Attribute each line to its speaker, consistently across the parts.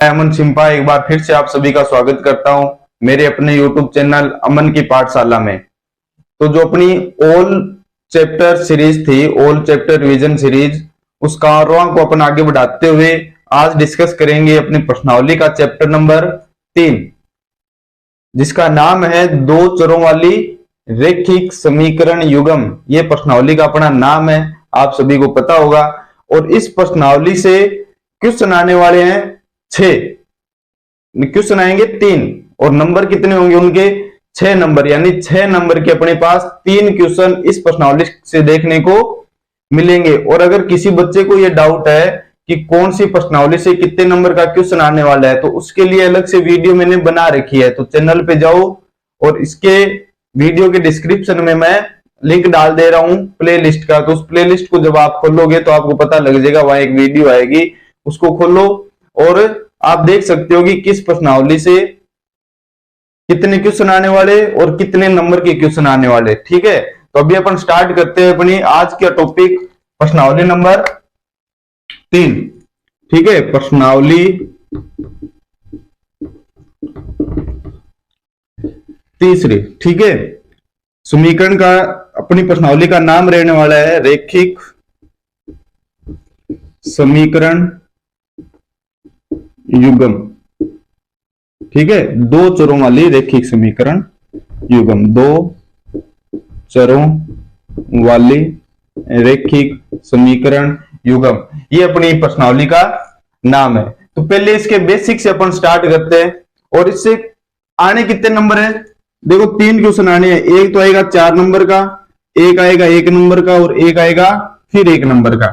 Speaker 1: अमन सिंपा एक बार फिर से आप सभी का स्वागत करता हूं मेरे अपने YouTube चैनल अमन की पाठशाला में। तो जो अपनी ऑल चैप्टर सीरीज थी, ऑल चैप्टर रिवीजन सीरीज, उस कारवां को अपन आगे बढ़ाते हुए आज डिस्कस करेंगे अपनी प्रश्नावली का चैप्टर नंबर 3, जिसका नाम है दो चरों वाली रैखिक समीकरण युग्म। ये प्रश्नावली का अपना नाम है, आप सभी को पता होगा। और इस प्रश्नावली से क्वेश्चन आने वाले हैं 6, क्वेश्चन आएंगे 3, और नंबर कितने होंगे उनके 6 नंबर, यानी 6 नंबर के अपने पास 3 क्वेश्चन इस प्रश्नावली से देखने को मिलेंगे। और अगर किसी बच्चे को यह डाउट है कि कौन सी प्रश्नावली से कितने नंबर का क्वेश्चन आने वाला है, तो उसके लिए अलग से वीडियो मैंने बना रखी है। तो चैनल पे जाओ और इसके वीडियो के डिस्क्रिप्शन में मैं लिंक डाल दे रहा हूं प्लेलिस्ट का। तो उस प्लेलिस्ट को जब आप खोलोगे तो आपको पता लग जाएगा, वहां एक वीडियो आएगी, उसको खोलो और आप देख सकते हो कि किस प्रश्नावली से कितने क्वेश्चन आने वाले और कितने नंबर के क्वेश्चन आने वाले। ठीक है, तो अभी अपन स्टार्ट करते हैं अपनी आज का टॉपिक, प्रश्नावली नंबर 3। ठीक है, प्रश्नावली तीसरी। ठीक है, समीकरण का अपनी प्रश्नावली का नाम रहने वाला है रैखिक समीकरण युग्म। ठीक है, दो चरों वाली रैखिक समीकरण युग्म, दो चरों वाली रैखिक समीकरण युग्म, ये अपनी प्रश्नावली का नाम है। तो पहले इसके बेसिक से अपन स्टार्ट करते हैं। और इससे आने कितने नंबर है, देखो 3 क्वेश्चन आने हैं। एक तो आएगा 4 नंबर का, एक आएगा 1 नंबर का, और एक आएगा फिर 1 नंबर का।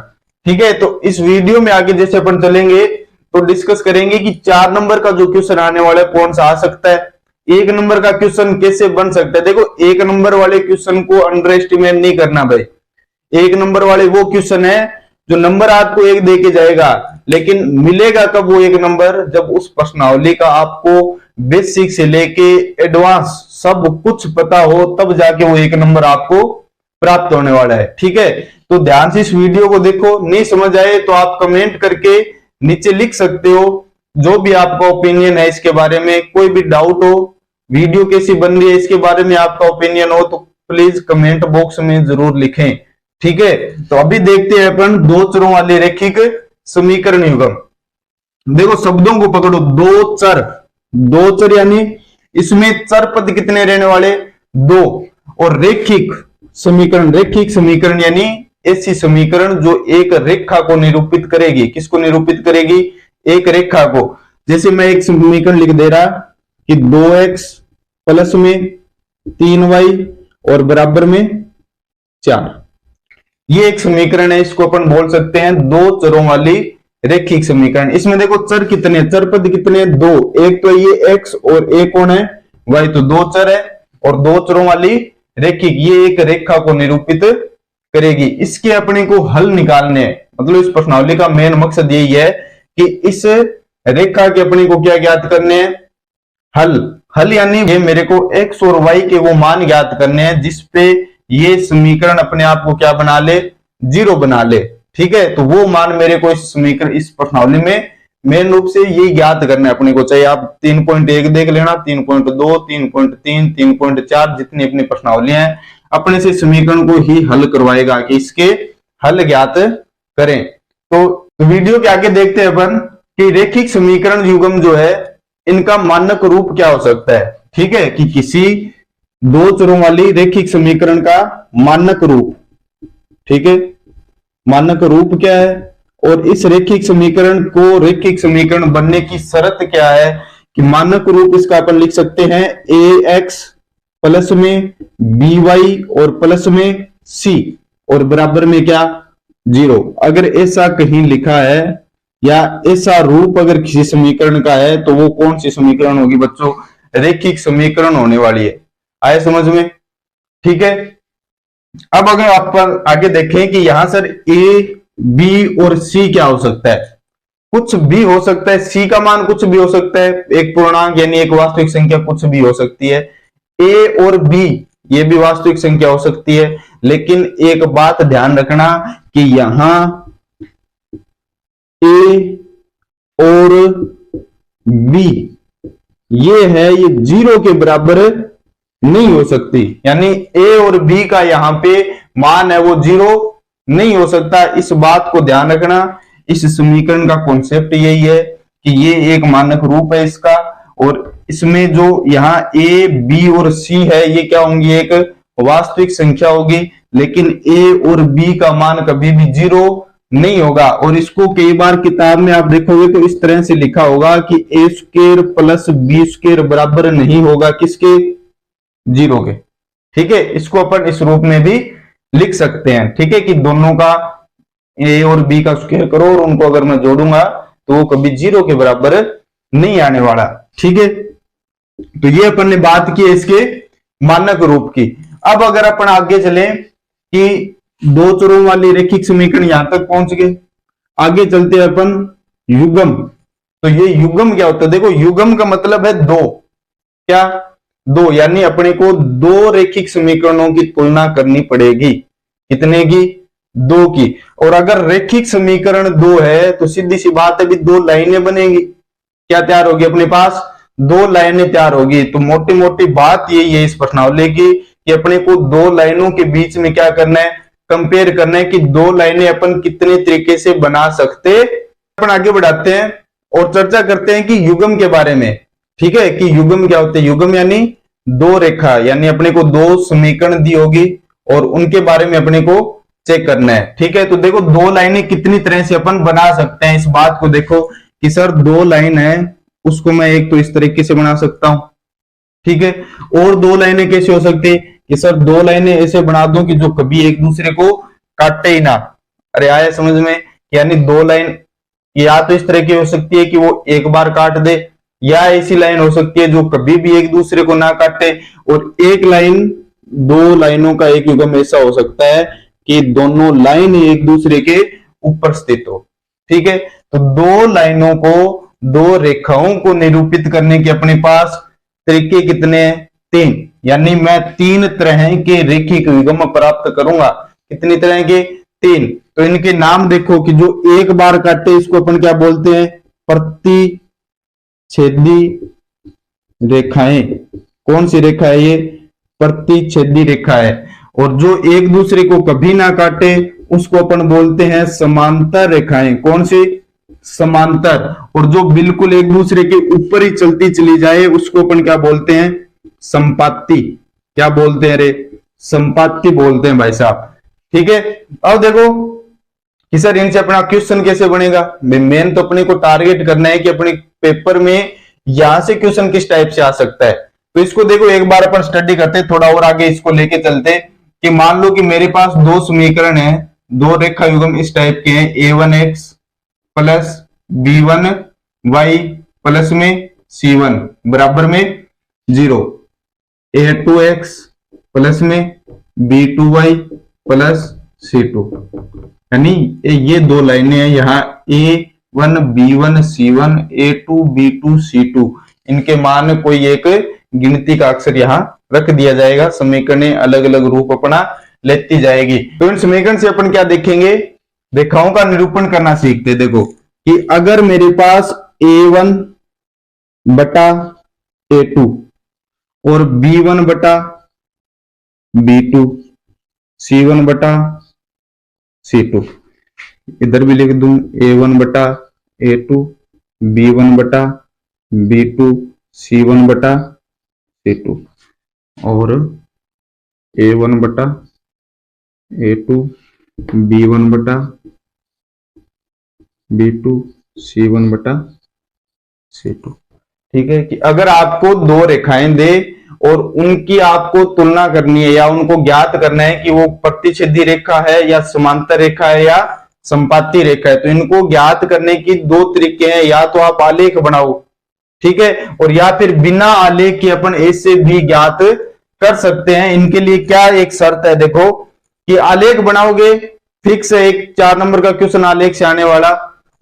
Speaker 1: ठीक है, तो इस वीडियो में आगे जैसे अपन चलेंगे तो डिस्कस करेंगे कि 4 नंबर का जो क्वेश्चन आने वाला है कौन सा आ सकता है, 1 नंबर का क्वेश्चन कैसे बन सकता है। देखो 1 नंबर वाले क्वेश्चन को अंडर एस्टिमेट नहीं करना भाई। 1 नंबर वाले वो क्वेश्चन है जो नंबर आपको 1 दे के जाएगा, लेकिन मिलेगा कब वो 1 नंबर, जब उस प्रश्नावली का आपको बेसिक से लेके एडवांस सब कुछ पता हो, तब जाके वो 1 नंबर आपको प्राप्त होने वाला है। ठीक है, तो ध्यान से इस वीडियो को देखो। नहीं समझ आए तो आप कमेंट करके नीचे लिख सकते हो, जो भी आपका ओपिनियन है इसके बारे में, कोई भी डाउट हो, वीडियो कैसी बन रही है इसके बारे में आपका ओपिनियन हो, तो प्लीज कमेंट बॉक्स में जरूर लिखें। ठीक है, तो अभी देखते हैं अपन दो चरों वाले रैखिक समीकरण युग्म। देखो शब्दों को पकड़ो, दो चर यानी इसमें चर पद कितने रहने वाले 2, और रैखिक समीकरण यानी ऐसी समीकरण जो एक रेखा को निरूपित करेगी। किसको निरूपित करेगी, एक रेखा को। जैसे मैं एक समीकरण लिख दे रहा कि 2x प्लस में 3y और बराबर में 4, ये एक समीकरण है। इसको अपन बोल सकते हैं दो चरों वाली रैखिक समीकरण। इसमें देखो चर कितने, चर पद कितने 2, एक तो ये x और एक कौन है y, तो 2 चर है और 2 चरों वाली रैखिक, ये एक रेखा को निरूपित करेगी। इसके अपने को हल निकालने, मतलब इस प्रश्नावली का मेन मकसद यही है कि इस रेखा के अपने को क्या ज्ञात करने हैं, हल यानी ये मेरे को x और y के वो मान ज्ञात करने हैं जिसपे ये समीकरण अपने आप को क्या बना ले, 0 बना ले। ठीक है, तो वो मान मेरे को इस समीकरण, इस प्रश्नावली में मेन रूप से ये ज्ञात करना है अपने को। चाहे आप 3.1 देख लेना, 3.2, 3.3, 3.4, जितनी अपनी प्रश्नावलियां हैं अपने से समीकरण को ही हल करवाएगा कि इसके हल ज्ञात करें। तो वीडियो के आगे देखते हैं अपन कि रैखिक समीकरण युग्म जो है इनका मानक रूप क्या हो सकता है। ठीक है, कि किसी दो चरों वाली रैखिक समीकरण का मानक रूप। ठीक है, मानक रूप क्या है, और इस रैखिक समीकरण को, रैखिक समीकरण बनने की शर्त क्या है कि मानक रूप इसका अपन लिख सकते हैं ax प्लस में by और प्लस में c और बराबर में क्या 0। अगर ऐसा कहीं लिखा है या ऐसा रूप अगर किसी समीकरण का है तो वो कौन सी समीकरण होगी बच्चों, रैखिक समीकरण होने वाली है। आए समझ में। ठीक है, अब अगर आप आगे देखें कि यहां सर a b और c क्या हो सकता है, कुछ भी हो सकता है, c का मान कुछ भी हो सकता है, एक पूर्णांक यानी एक वास्तविक संख्या कुछ भी हो सकती है, a और b ये भी वास्तविक संख्या हो सकती है। लेकिन एक बात ध्यान रखना कि यहां a और बी ये है, ये 0 के बराबर नहीं हो सकती, यानी ए और बी का यहां पे मान है वो 0 नहीं हो सकता। इस बात को ध्यान रखना। इस समीकरण का कॉन्सेप्ट यही है कि ये एक मानक रूप है इसका, और इसमें जो यहाँ ए बी और सी है ये क्या होंगी, एक वास्तविक संख्या होगी, लेकिन ए और बी का मान कभी भी 0 नहीं होगा। और इसको कई बार किताब में आप देखोगे तो इस तरह से लिखा होगा कि ए स्क्वायर प्लस बी स्क्वायर बराबर नहीं होगा किसके, 0 के। ठीक है, इसको अपन इस रूप में भी लिख सकते हैं। ठीक है, कि दोनों का ए और बी का स्क्वायर करो और उनको अगर मैं जोड़ूंगा तो वो कभी 0 के बराबर नहीं आने वाला। ठीक है, तो ये अपन ने बात की है इसके मानक रूप की। अब अगर अपन आगे चले कि दो चरों वाली रैखिक समीकरण यहां तक पहुंच गए, आगे चलते हैं अपन युग्म। तो ये युग्म क्या होता है, देखो युग्म का मतलब है दो, क्या, दो, यानी अपने को दो रैखिक समीकरणों की तुलना करनी पड़ेगी। कितने की, दो की। और अगर रैखिक समीकरण दो है तो सीधी सी बात है भी दो लाइनें बनेगी। क्या तैयार होगी अपने पास, दो लाइनें तैयार होगी। तो मोटी मोटी बात यही है इस प्रश्नावली की कि अपने को दो लाइनों के बीच में क्या करना है, कंपेयर करना है कि दो लाइनें अपन कितने तरीके से बना सकते। अपन आगे बढ़ाते हैं और चर्चा करते हैं कि युग्म के बारे में। ठीक है, कि युग्म क्या होते हैं। युग्म यानी दो रेखा, यानी अपने को दो समीकरण दी होगी और उनके बारे में अपने को चेक करना है। ठीक है, तो देखो दो लाइनें कितनी तरह से अपन बना सकते हैं। इस बात को देखो कि सर दो लाइन है, उसको मैं एक तो इस तरीके से बना सकता हूं। ठीक है, और दो लाइनें कैसे हो सकती है कि सर दो लाइनें ऐसे बना दूं कि जो कभी एक दूसरे को काटे ही ना। अरे आया समझ में, यानी दो लाइन या तो इस तरह की हो सकती है कि वो एक बार काट दे, या ऐसी लाइन हो सकती है जो कभी भी एक दूसरे को ना काटे। और एक लाइन, दो लाइनों का एक युग्म ऐसा हो सकता है कि दोनों लाइन एक दूसरे के ऊपर स्थित हो। ठीक है, तो दो लाइनों को, दो रेखाओं को निरूपित करने के अपने पास तरीके कितने हैं, तीन। यानी मैं तीन तरह के रेखिक युग्म प्राप्त करूंगा। कितनी तरह के, तीन। तो इनके नाम देखो कि जो एक बार काटे इसको अपन क्या बोलते हैं, प्रतिच्छेदी रेखाएं। कौन सी रेखा है ये, प्रतिच्छेदी रेखा है। और जो एक दूसरे को कभी ना काटे उसको अपन बोलते हैं समांतर रेखाएं। कौन सी, समांतर। और जो बिल्कुल एक दूसरे के ऊपर ही चलती चली जाए उसको अपन क्या बोलते हैं, संपाती। क्या बोलते हैं रे, संपाती बोलते हैं भाई साहब। ठीक है, अब देखो कि सर इनसे अपना क्वेश्चन कैसे बनेगा। मेन तो अपने को टारगेट करना है कि अपने पेपर में यहां से क्वेश्चन किस टाइप से आ सकता है। तो इसको देखो एक बार अपन स्टडी करते, थोड़ा और आगे इसको लेके चलते कि मान लो कि मेरे पास दो समीकरण है, दो रेखा युग्म इस टाइप के हैं, a1x प्लस b1y प्लस में c1 बराबर में 0, a2x प्लस में b2y प्लस c2। यानी ये दो लाइनें हैं, यहाँ a1 b1 c1 a2 b2 c2, इनके मान कोई एक गिनती का अक्षर यहाँ रख दिया जाएगा। समीकरणें अलग अलग रूप अपना लेती जाएगी। तो इन समीकरण से अपन क्या देखेंगे, रेखाओं का निरूपण करना सीखते। देखो कि अगर मेरे पास a1 बटा a2 और b1 बटा b2 c1 बटा c2, इधर भी लिख दूं a1 बटा a2 b1 बटा b2 c1 बटा c2 और a1 बटा a2 b1 बटा b2 c1 बटा c2। ठीक है, कि अगर आपको दो रेखाएं दे और उनकी आपको तुलना करनी है या उनको ज्ञात करना है कि वो प्रतिच्छेदी रेखा है या समांतर रेखा है या संपाती रेखा है, तो इनको ज्ञात करने की दो तरीके हैं। या तो आप आलेख बनाओ, ठीक है, और या फिर बिना आलेख के अपन ऐसे भी ज्ञात कर सकते हैं। इनके लिए क्या एक शर्त है, देखो कि आलेख बनाओगे, फिक्स है एक 4 नंबर का क्वेश्चन आलेख से आने वाला,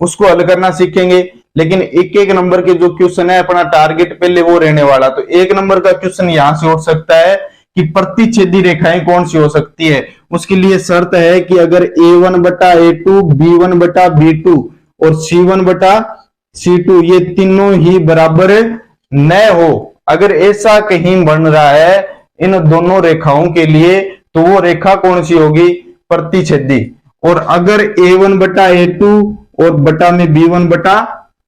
Speaker 1: उसको हल करना सीखेंगे। लेकिन एक एक नंबर के जो क्वेश्चन है अपना टारगेट पहले वो रहने वाला। तो 1 नंबर का क्वेश्चन यहां से उठ सकता है कि प्रतिच्छेदी रेखाएं कौन सी हो सकती है। उसके लिए शर्त है कि अगर a1 बटा a2 b1 बटा b2 और c1 बटा C2 ये तीनों ही बराबर न हो। अगर ऐसा कहीं बन रहा है इन दोनों रेखाओं के लिए तो वो रेखा कौन सी होगी? प्रतिच्छेदी। और अगर A1 बटा A2 और बटा में B1 बटा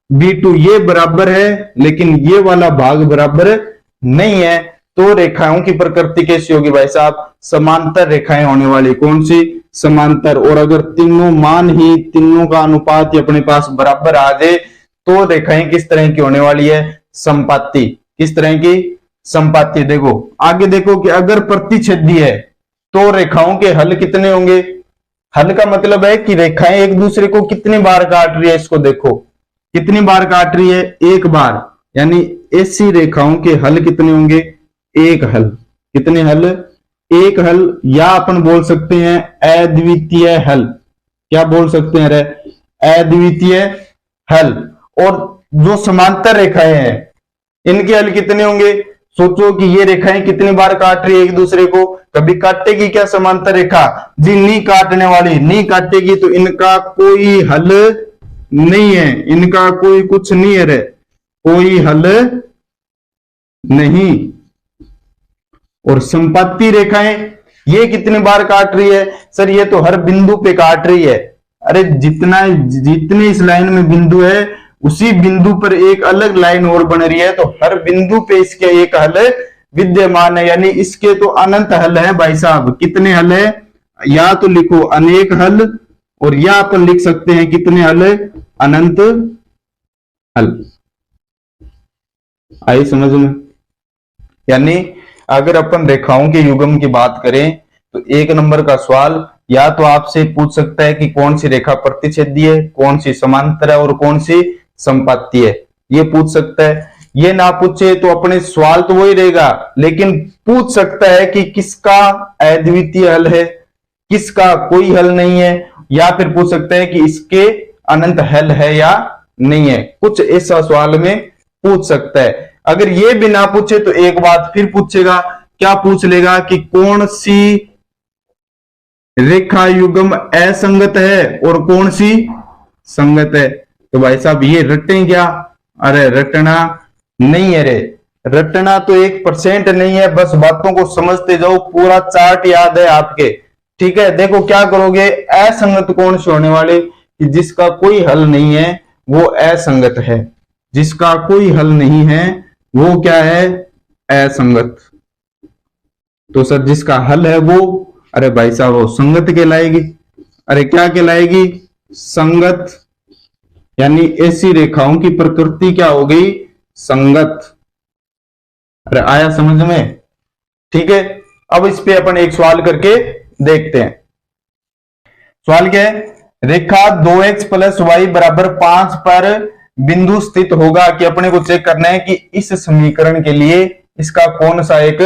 Speaker 1: B2 ये बराबर है लेकिन ये वाला भाग बराबर नहीं है तो रेखाओं की प्रकृति कैसी होगी भाई साहब? समांतर रेखाएं होने वाली। कौन सी? समांतर। और अगर तीनों मान ही तीनों का अनुपात ही अपने पास बराबर आ जाए तो रेखाएं किस तरह की होने वाली है? संपाती। किस तरह की? संपाती। देखो आगे देखो कि अगर प्रतिच्छेदी है तो रेखाओं के हल कितने होंगे? हल का मतलब है कि रेखाएं एक दूसरे को कितनी बार काट रही है। इसको देखो कितनी बार काट रही है? एक बार। यानी ऐसी रेखाओं के हल कितने होंगे? एक हल। कितने हल? एक हल। या अपन बोल सकते हैं अद्वितीय हल। क्या बोल सकते हैं रे? अद्वितीय हल। और जो समांतर रेखाएं हैं इनके हल कितने होंगे? सोचो कि ये रेखाएं कितनी बार काट रही है एक दूसरे को। कभी काटेगी क्या समांतर रेखा? जी नहीं काटने वाली। नहीं काटेगी तो इनका कोई हल नहीं है। इनका कोई कुछ नहीं है रे, कोई हल नहीं। और संपाती रेखाएं ये कितनी बार काट रही है? सर ये तो हर बिंदु पे काट रही है। अरे जितने इस लाइन में बिंदु है उसी बिंदु पर एक अलग लाइन और बन रही है तो हर बिंदु पे इसके एक हल विद्यमान है। यानी इसके तो अनंत हल है भाई साहब। कितने हल है? या तो लिखो अनेक हल और या अपन लिख सकते हैं कितने हल? अनंत हल। आई समझ में? यानी अगर अपन रेखाओं के युग्म की बात करें तो एक नंबर का सवाल या तो आपसे पूछ सकता है कि कौन सी रेखा प्रतिच्छेदी है, कौन सी समांतर है और कौन सी संपाती है। ये पूछ सकता है। ये ना पूछे तो अपने सवाल तो वही रहेगा लेकिन पूछ सकता है कि किसका अद्वितीय हल है, किसका कोई हल नहीं है, या फिर पूछ सकता है कि इसके अनंत हल है या नहीं है। कुछ ऐसा सवाल में पूछ सकता है। अगर ये भी ना पूछे तो एक बात फिर पूछेगा। क्या पूछ लेगा? कि कौन सी रेखा युग्म असंगत है और कौन सी संगत है। तो भाई साहब ये रटें क्या? अरे रटना नहीं है रे। रटना तो 1% नहीं है। बस बातों को समझते जाओ। पूरा चार्ट याद है आपके। ठीक है। देखो क्या करोगे? असंगत कौन से होने वाले? कि जिसका कोई हल नहीं है वो असंगत है। जिसका कोई हल नहीं है वो क्या है? असंगत। तो सर जिसका हल है वो, अरे भाई साहब वो संगत कहलाएगी। अरे क्या कहलाएगी? संगत। यानी ऐसी रेखाओं की प्रकृति क्या हो गई? संगत। अरे आया समझ में? ठीक है। अब इस पे अपन एक सवाल करके देखते हैं। सवाल क्या है? रेखा 2x + y = 5 पर बिंदु स्थित होगा। कि अपने को चेक करना है कि इस समीकरण के लिए इसका कौन सा एक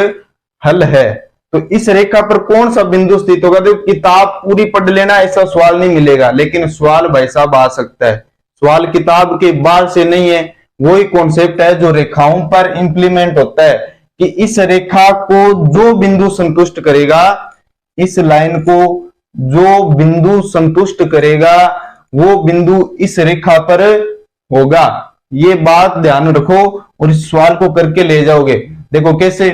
Speaker 1: हल है। तो इस रेखा पर कौन सा बिंदु स्थित होगा? तो किताब पूरी पढ़ लेना, ऐसा सवाल नहीं मिलेगा। लेकिन सवाल भाई साहब आ सकता है। सवाल किताब के बाद से नहीं है। वही कॉन्सेप्ट है जो रेखाओं पर इंप्लीमेंट होता है कि इस रेखा को जो बिंदु संतुष्ट करेगा, इस लाइन को जो बिंदु संतुष्ट करेगा वो बिंदु इस रेखा पर होगा। ये बात ध्यान रखो और इस सवाल को करके ले जाओगे। देखो कैसे।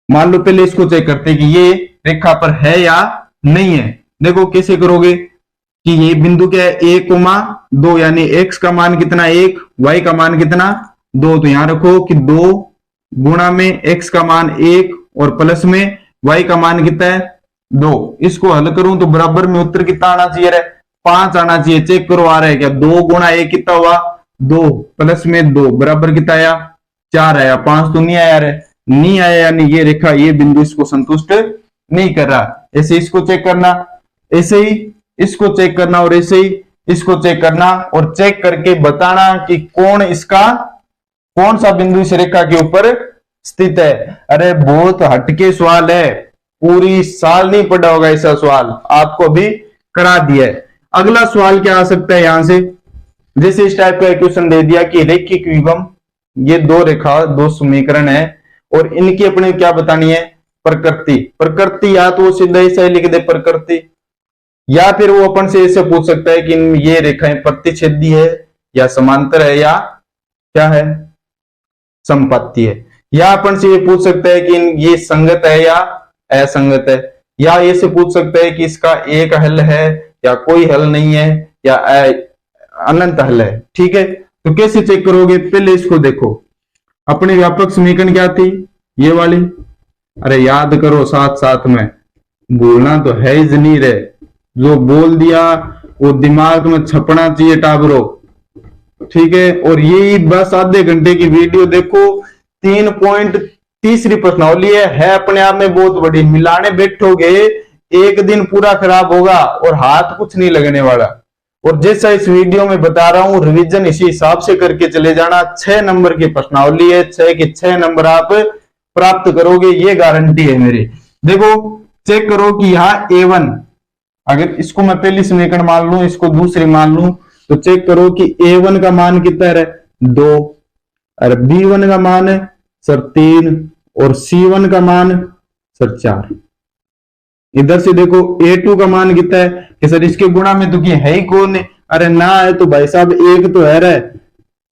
Speaker 1: मान लो पहले इसको चेक करते हैं कि ये रेखा पर है या नहीं है। देखो कैसे करोगे कि ये बिंदु क्या है? 1,2 यानी x का मान कितना? 1, y का मान कितना? 2। तो यहां रखो कि 2 गुणा में x का मान 1 और प्लस में y का मान कितना है? 2। इसको हल करूं तो बराबर में उत्तर कितना आना चाहिए रे? 5 आना चाहिए। चेक करो आ रहा है क्या? 2 गुणा 1 कितना हुआ? 2 प्लस में 2 बराबर कितना आया? 4 आया। 5 तो नहीं आया रे। नहीं आया यानी ये रेखा, ये बिंदु इसको संतुष्ट नहीं कर रहा। ऐसे इसको चेक करना, ऐसे ही इसको चेक करना और ऐसे ही इसको चेक करना और चेक करके बताना कि कौन सा बिंदु इस रेखा के ऊपर स्थित है। अरे बहुत हटके सवाल है। पूरी साल नहीं पढ़ा होगा ऐसा सवाल, आपको भी करा दिया है। अगला सवाल क्या आ सकता है यहां से? जैसे इस टाइप का क्वेश्चन दे दिया कि रैखिक युग्म, ये दो रेखा, दो समीकरण है और इनकी अपने क्या बतानी है? प्रकृति। प्रकृति या तो वो सीधा ऐसा ही लिख दे प्रकृति, या फिर वो अपन से ऐसे पूछ सकता है कि ये रेखाएं प्रतिच्छेदी है या समांतर है या क्या है, संपत्ति है। या अपन से ये पूछ सकते हैं कि ये संगत है या असंगत है, या ये से पूछ सकते हैं कि इसका एक हल है या कोई हल नहीं है या अनंत हल है। ठीक है, तो कैसे चेक करोगे, पहले इसको देखो। अपनी व्यापक समीकरण क्या थी, ये वाली, अरे याद करो साथ साथ में, भूलना तो है ही नहीं रे, जो बोल दिया वो दिमाग में छपना चाहिए टाबरो। ठीक है, और यही बस आधे घंटे की वीडियो देखो, 3 पॉइंट, तीसरी प्रश्नावली है अपने आप में बहुत बड़ी, मिलाने बैठोगे एक दिन पूरा खराब होगा और हाथ कुछ नहीं लगने वाला। और जैसा इस वीडियो में बता रहा हूं, रिवीजन इसी हिसाब से करके चले जाना। 6 नंबर की प्रश्नावली है, 6 के 6 नंबर आप प्राप्त करोगे, ये गारंटी है मेरी। देखो चेक करो कि यहाँ A1, अगर इसको मैं पहली समीकरण मान लूं, इसको दूसरी मान लूं, तो चेक करो कि A1 का मान कितना है, 2, और B1 का मान है सर 3, और C1 का मान सर 4। इधर से देखो A2 का मान कितना है कि सर इसके गुणा में तो क्या है ही कौन है, अरे ना है तो भाई साहब एक तो है रे।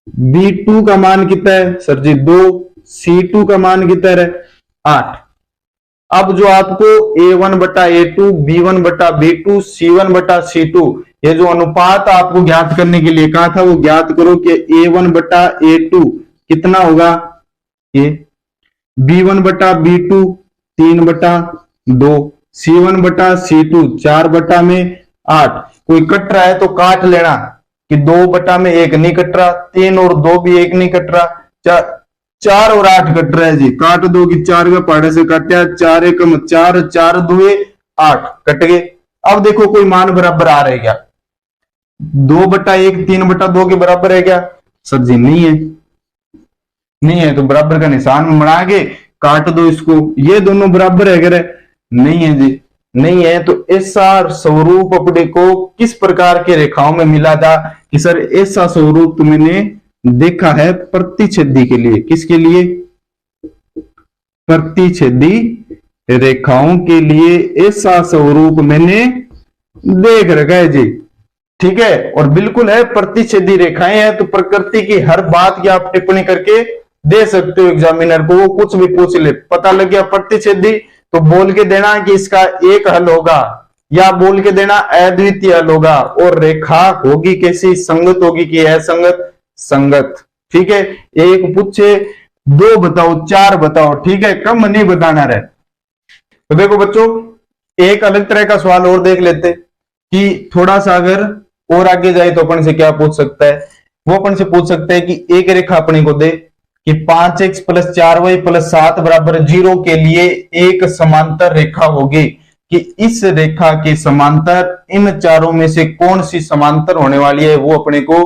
Speaker 1: B2 का मान कितना है सर जी 2, C2 का मान कितना है 8। अब जो आपको A1 बटा A2, B1 बटा B2, C1 बटा C2, ये जो अनुपात आपको ज्ञात करने के लिए कहा था, वो ज्ञात करो कि A1 बटा A2 कितना होगा, ये B1 बटा B2 3 बटा 2, C1 बटा C2 4 बटा में 8। कोई कट रहा है तो काट लेना कि 2 बटा में 1 नहीं कट रहा, 3 और 2 भी 1 नहीं कट रहा, 4 और 8 कट रहा है जी, काट दो कि 4 का पहाड़े से काटा, 4 एकम 4, 4 दुए 8 कट गए। अब देखो कोई मान बराबर आ रहे क्या, 2 बटा 1 3 बटा 2 के बराबर है क्या, सर जी नहीं है, नहीं है, तो बराबर का निशान बना के काट दो इसको, ये दोनों बराबर है क्या, नहीं है जी, नहीं है। तो ऐसा स्वरूप अपने को किस प्रकार के रेखाओं में मिला था कि सर ऐसा स्वरूप तुमने देखा है प्रतिच्छेदी के लिए, किसके लिए, प्रतिच्छेदी रेखाओं के लिए ऐसा स्वरूप मैंने देख रखा है जी। ठीक है, और बिल्कुल है प्रतिच्छेदी रेखाएं हैं, तो प्रकृति की हर बात की आप टिप्पणी करके दे सकते हो एग्जामिनर को, वो कुछ भी पूछ ले, पता लग गया प्रतिच्छेदी तो बोल के देना कि इसका एक हल होगा, या बोल के देना अद्वितीय हल होगा, और रेखा होगी कैसी, संगत होगी कि असंगत, संगत। ठीक है, एक पूछे 2 बताओ 4 बताओ, ठीक है, कम नहीं बताना रहे। तो देखो बच्चों एक अलग तरह का सवाल और देख लेते कि थोड़ा सा अगर और आगे जाए तो अपन से क्या पूछ सकता है, वो अपन से पूछ सकता है कि एक रेखा अपने को दे कि 5x + 4y + 7 बराबर 0 के लिए एक समांतर रेखा होगी, कि इस रेखा के समांतर इन चारों में से कौन सी समांतर होने वाली है, वो अपने को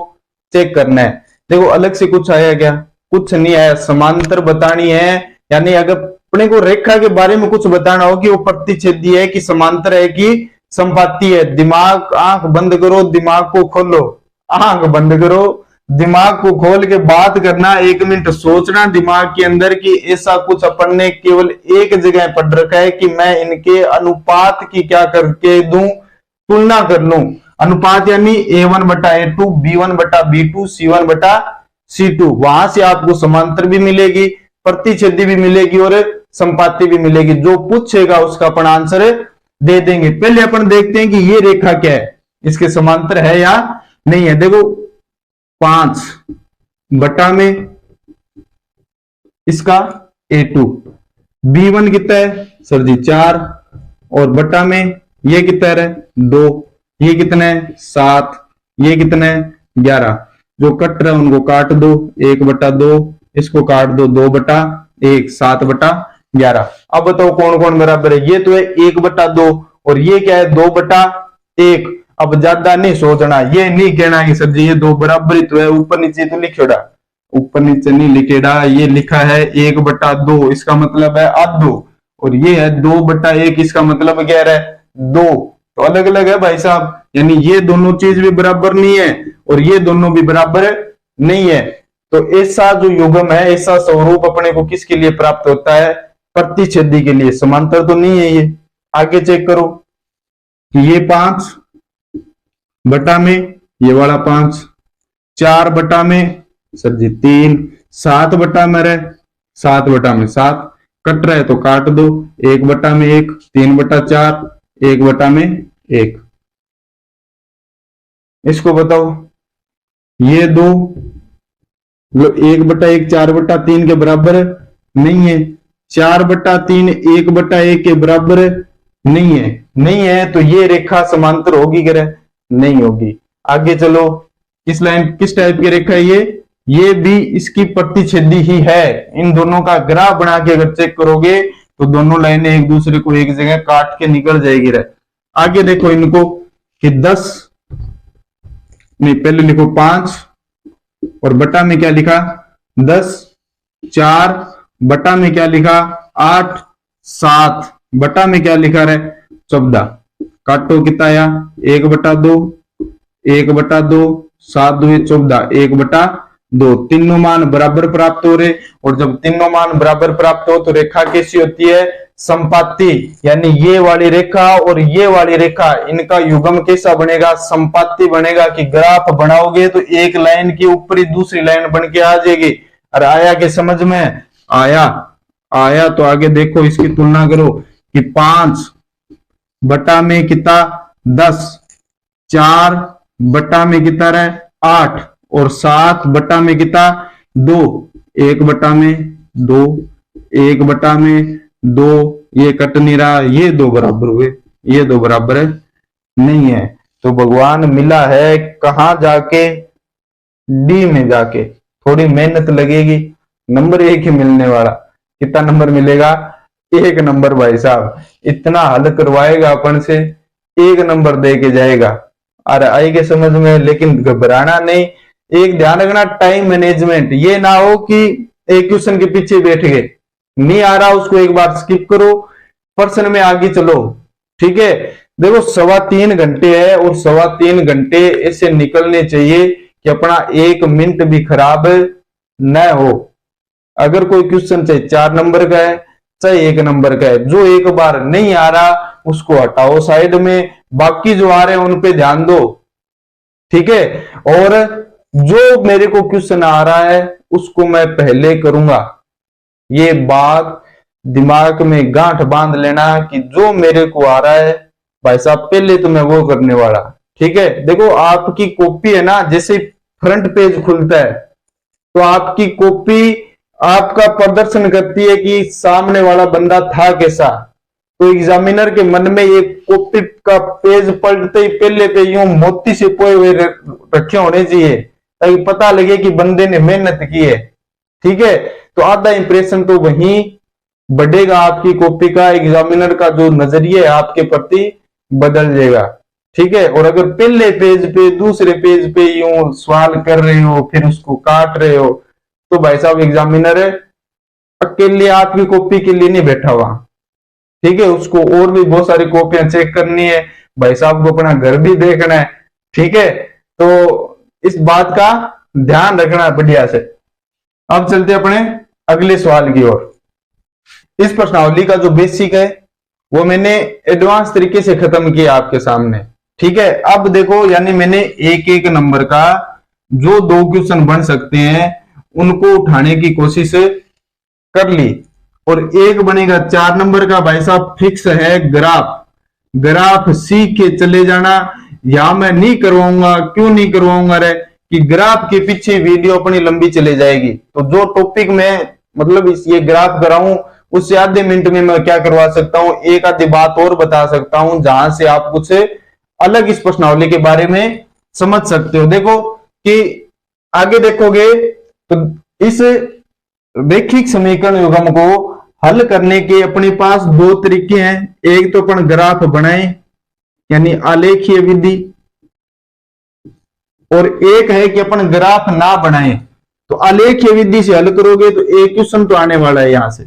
Speaker 1: चेक करना है। देखो अलग से कुछ आया क्या, कुछ नहीं आया, समांतर बतानी है, यानी अगर अपने को रेखा के बारे में कुछ बताना हो कि वो प्रतिच्छेदी है कि समांतर है कि संपाती है, दिमाग आंख बंद करो, दिमाग को खोलो, आंख बंद करो, दिमाग को खोल के बात करना, 1 मिनट सोचना दिमाग के अंदर कि ऐसा कुछ अपन ने केवल एक जगह पढ़ रखा है कि मैं इनके अनुपात की क्या करके दूं, तुलना कर लूं। अनुपात यानी A1 बटा A2, B1 बटा B2, C1 बटा C2, वहां से आपको समांतर भी मिलेगी, प्रतिच्छेदी भी मिलेगी और संपाती भी मिलेगी। जो पूछेगा उसका अपन आंसर दे देंगे। पहले अपन देखते हैं कि ये रेखा क्या है, इसके समांतर है या नहीं है। देखो 5 बटा में इसका A2, B1 कितना है सर जी 4, और बटा में ये कितना है 2, ये कितना है 7, ये कितना है 11। जो कट रहा है उनको काट दो, 1 बटा 2, इसको काट दो 2 बटा 1, 7 बटा 11। अब बताओ कौन कौन बराबर है, ये तो है 1 बटा 2 और ये क्या है 2 बटा 1। अब ज्यादा नहीं सोचना, ये नहीं कहना कि सर जी ये 2 बराबर ही तो है, ऊपर नीचे तो लिखेड़ा, ऊपर नीचे नहीं लिखेड़ा, ये लिखा है 1 बटा 2, इसका मतलब है आधो, और ये है 2 बटा 1, इसका मतलब क्या है 2, तो अलग अलग है भाई साहब, यानी ये दोनों चीज भी बराबर नहीं है और ये दोनों भी बराबर नहीं है। तो ऐसा जो युग्म है, ऐसा स्वरूप अपने को किसके लिए प्राप्त होता है, प्रतिच्छेदी के लिए। समांतर तो नहीं है ये। आगे चेक करो कि ये 5 बटा में ये वाला 5, 4/में सर जी 3, 7/में 7/7 कट रहा है तो काट दो, 1/1, 3/4, 1/1। इसको बताओ, ये दो मतलब 1/1 4/3 के बराबर नहीं है, 4/3 1/1 के बराबर नहीं है, नहीं है तो ये रेखा समांतर होगी क्या? नहीं होगी। आगे चलो, किस लाइन किस टाइप की रेखा है ये भी इसकी प्रतिच्छेदी ही है। इन दोनों का ग्राफ बना के अगर चेक करोगे तो दोनों लाइनें एक दूसरे को एक जगह काट के निकल जाएगी रे। आगे देखो इनको कि 10 नहीं, पहले लिखो 5 और बटा में क्या लिखा 10, 4 बटा में क्या लिखा 8, 7 बटा में क्या लिखा रे 14। काटो कितना आया 1/2, 1/2, 7 2 14, 1/2। तीनों मान बराबर प्राप्त हो रहे, और जब तीनों मान बराबर प्राप्त हो तो रेखा कैसी होती है? संपाती। यानी ये वाली रेखा और ये वाली रेखा, इनका युग्म कैसा बनेगा? संपाती बनेगा। कि ग्राफ बनाओगे तो एक लाइन के ऊपर ही दूसरी लाइन बन के आ जाएगी। और आया कि समझ में आया? आया तो आगे देखो, इसकी तुलना करो कि 5 बटा में कितना 10, 4 बटा में कितना रहे 8, और 7 बटा में कितना 2, 1/2, 1/2। ये कट नहीं रहा, ये दो बराबर हुए, ये दो बराबर नहीं है। तो भगवान मिला है कहां जाके? डी में जाके। थोड़ी मेहनत लगेगी, नंबर 1 ही मिलने वाला। कितना नंबर मिलेगा? 1 नंबर भाई साहब। इतना हल करवाएगा अपन से, 1 नंबर दे के जाएगा। और आएगा समझ में, लेकिन घबराना नहीं। एक ध्यान रखना, टाइम मैनेजमेंट। ये ना हो कि एक क्वेश्चन के पीछे बैठ गए, नहीं आ रहा उसको एक बार स्किप करो, प्रश्न में आगे चलो। ठीक है, देखो 3.25 घंटे है, और 3.25 घंटे ऐसे निकलने चाहिए कि अपना 1 मिनट भी खराब न हो। अगर कोई क्वेश्चन चाहे 4 नंबर का है चाहे 1 नंबर का है, जो एक बार नहीं आ रहा उसको हटाओ साइड में, बाकी जो आ रहे हैं उन पे ध्यान दो। ठीक है, और जो मेरे को क्वेश्चन आ रहा है उसको मैं पहले करूंगा। ये बात दिमाग में गांठ बांध लेना कि जो मेरे को आ रहा है भाई साहब पहले तो मैं वो करने वाला। ठीक है, देखो आपकी कॉपी है ना, जैसे फ्रंट पेज खुलता है तो आपकी कॉपी आपका प्रदर्शन करती है कि सामने वाला बंदा था कैसा। तो एग्जामिनर के मन में ये कॉपी का पेज पलटते ही पहले पे यूं मोती से पोए हुए रखे होने चाहिए, ताकि पता लगे कि बंदे ने मेहनत की है। ठीक है, तो आधा इंप्रेशन तो वहीं बढ़ेगा आपकी कॉपी का, एग्जामिनर का जो नजरिया है आपके प्रति बदल जाएगा। ठीक है, और अगर पहले पेज पे दूसरे पेज पे यूं सवाल कर रहे हो फिर उसको काट रहे हो, तो भाई साहब एग्जामिनर अकेले आपकी कॉपी के लिए नहीं बैठा हुआ। ठीक है, उसको और भी बहुत सारी कॉपियां चेक करनी है, भाई साहब को अपना घर भी देखना है। ठीक है, तो इस बात का ध्यान रखना बढ़िया से। अब चलते अपने अगले सवाल की ओर। इस प्रश्नावली का जो बेसिक है वो मैंने एडवांस तरीके से खत्म किया आपके सामने। ठीक है, अब देखो, यानी मैंने एक एक नंबर का जो 2 क्वेश्चन बन सकते हैं उनको उठाने की कोशिश कर ली, और एक बनेगा 4 नंबर का भाई साहब फिक्स है ग्राफ। ग्राफ सीख के चले जाना, या मैं नहीं करवाऊंगा। क्यों नहीं करवाऊंगा रे? कि ग्राफ के पीछे वीडियो अपनी लंबी चले जाएगी। तो जो टॉपिक में मतलब ये ग्राफ कराऊं उससे आधे मिनट में मैं क्या करवा सकता हूं, एक आधी बात और बता सकता हूं जहां से आप कुछ अलग इस प्रश्नावली के बारे में समझ सकते हो। देखो कि आगे देखोगे तो इस रैखिक समीकरण युग्म को हल करने के अपने पास 2 तरीके हैं। एक तो अपन ग्राफ बनाए यानी आलेखीय विधि, और एक है कि अपन ग्राफ ना बनाए। तो आलेखीय विधि से हल करोगे तो एक क्वेश्चन तो आने वाला है यहां से।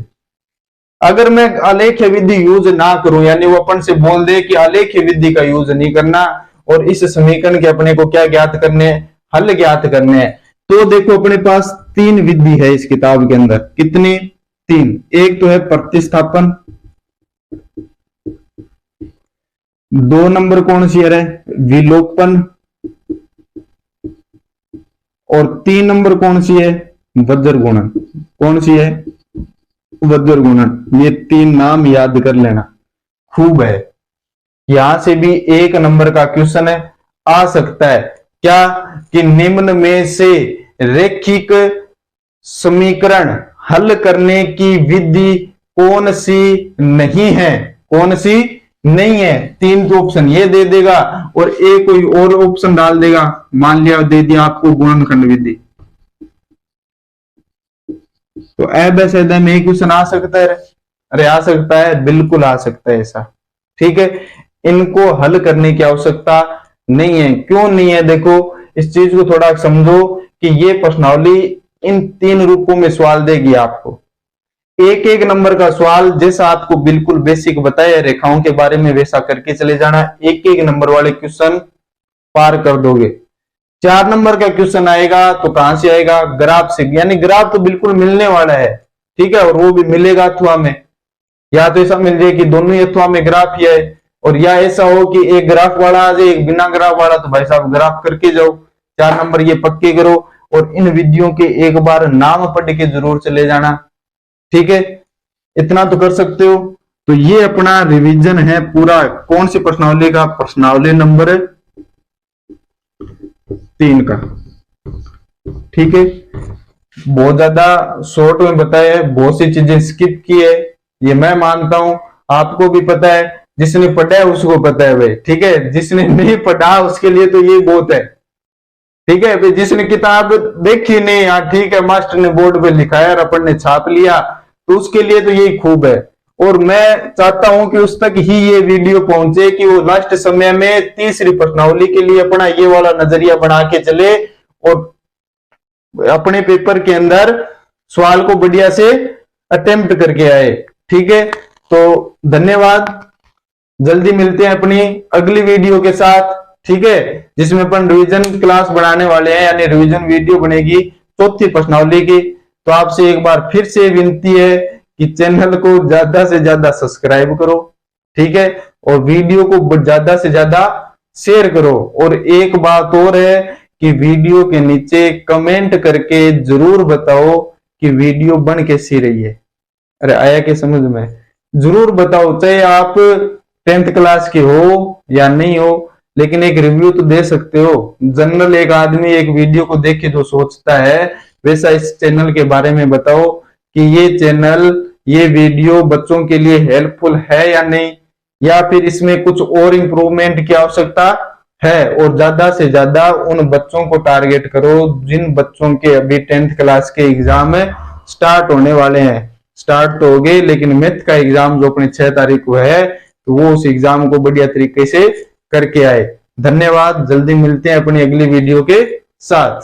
Speaker 1: अगर मैं आलेखीय विधि यूज ना करूं, यानी वो अपन से बोल दे कि आलेखीय विधि का यूज नहीं करना और इस समीकरण के अपने को क्या ज्ञात करने हैं, हल ज्ञात करने हैं, तो देखो अपने पास 3 विधि है इस किताब के अंदर। कितनी? 3। एक तो है प्रतिस्थापन, 2 नंबर कौन सी है? विलोपन, और 3 नंबर कौन सी है? वज्र गुणन। कौन सी है? वज्र गुणन। ये 3 नाम याद कर लेना, खूब है। यहां से भी 1 नंबर का क्वेश्चन है, आ सकता है। क्या कि निम्न में से रैखिक समीकरण हल करने की विधि कौन सी नहीं है? कौन सी नहीं है? 3 तो ऑप्शन ये दे देगा और एक कोई और ऑप्शन डाल देगा। मान लिया दे दिया आपको गुणनखंड विधि, तो अब में एक क्वेश्चन आ सकता है। अरे आ सकता है, बिल्कुल आ सकता है ऐसा। ठीक है, इनको हल करने की आवश्यकता नहीं है। क्यों नहीं है? देखो इस चीज को थोड़ा समझो कि ये प्रश्नावली इन 3 रूपों में सवाल देगी आपको। एक एक नंबर का सवाल जैसा आपको बिल्कुल बेसिक बताया रेखाओं के बारे में, वैसा करके चले जाना। एक एक नंबर वाले क्वेश्चन पार कर दोगे। 4 नंबर का क्वेश्चन आएगा तो कहां से आएगा? ग्राफ से, यानी ग्राफ तो बिल्कुल मिलने वाला है। ठीक है, और वो भी मिलेगा अथवा में। या तो ऐसा मिल जाए कि दोनों ही अथवा में ग्राफ ही है, और या ऐसा हो कि एक ग्राफ वाला आ जाए एक बिना ग्राफ वाला, तो भाई साहब ग्राफ करके जाओ। 4 नंबर ये पक्के करो और इन विधियों के एक बार नाम पढ़ के जरूर चले जाना। ठीक है, इतना तो कर सकते हो। तो ये अपना रिवीजन है पूरा। कौन सी प्रश्नावली का? प्रश्नावली नंबर 3 का। ठीक है, बहुत ज्यादा शॉर्ट में बताया है, बहुत सी चीजें स्किप की है, ये मैं मानता हूं। आपको भी पता है, जिसने पढ़ा है उसको पता है भाई। ठीक है, जिसने नहीं पढ़ा उसके लिए तो ये बहुत है। ठीक है भाई, जिसने किताब देखी नहीं, हाँ ठीक है मास्टर ने बोर्ड पे लिखा है और अपन ने छाप लिया, तो उसके लिए तो यही खूब है। और मैं चाहता हूं कि उस तक ही ये वीडियो पहुंचे कि वो लास्ट समय में तीसरी प्रश्नावली के लिए अपना ये वाला नजरिया बना के चले और अपने पेपर के अंदर सवाल को बढ़िया से अटेम्प्ट करके आए। ठीक है, तो धन्यवाद। जल्दी मिलते हैं अपनी अगली वीडियो के साथ। ठीक है, जिसमें अपन रिवीजन क्लास बनाने वाले हैं, यानी रिवीजन वीडियो बनेगी 4थी प्रश्नावली की। तो आपसे एक बार फिर से विनती है कि चैनल को ज्यादा से ज्यादा सब्सक्राइब करो। ठीक है, और वीडियो को ज्यादा से ज्यादा शेयर करो। और एक बात और है कि वीडियो के नीचे कमेंट करके जरूर बताओ कि वीडियो बन कैसी रही है। अरे आया कि समझ में? जरूर बताओ, चाहे आप 10th क्लास के हो या नहीं हो, लेकिन एक रिव्यू तो दे सकते हो। जनरल एक आदमी एक वीडियो को देख के जो सोचता है, वैसा इस चैनल के बारे में बताओ कि ये चैनल, ये वीडियो बच्चों के लिए हेल्पफुल है या नहीं, या फिर इसमें कुछ और इंप्रूवमेंट की आवश्यकता है। और ज्यादा से ज्यादा उन बच्चों को टारगेट करो जिन बच्चों के अभी 10th क्लास के एग्जाम स्टार्ट होने वाले हैं। स्टार्ट तो हो गए, लेकिन मैथ का एग्जाम जो अपने 6 तारीख को है, तो वो उस एग्जाम को बढ़िया तरीके से करके आए। धन्यवाद, जल्दी मिलते हैं अपनी अगली वीडियो के साथ।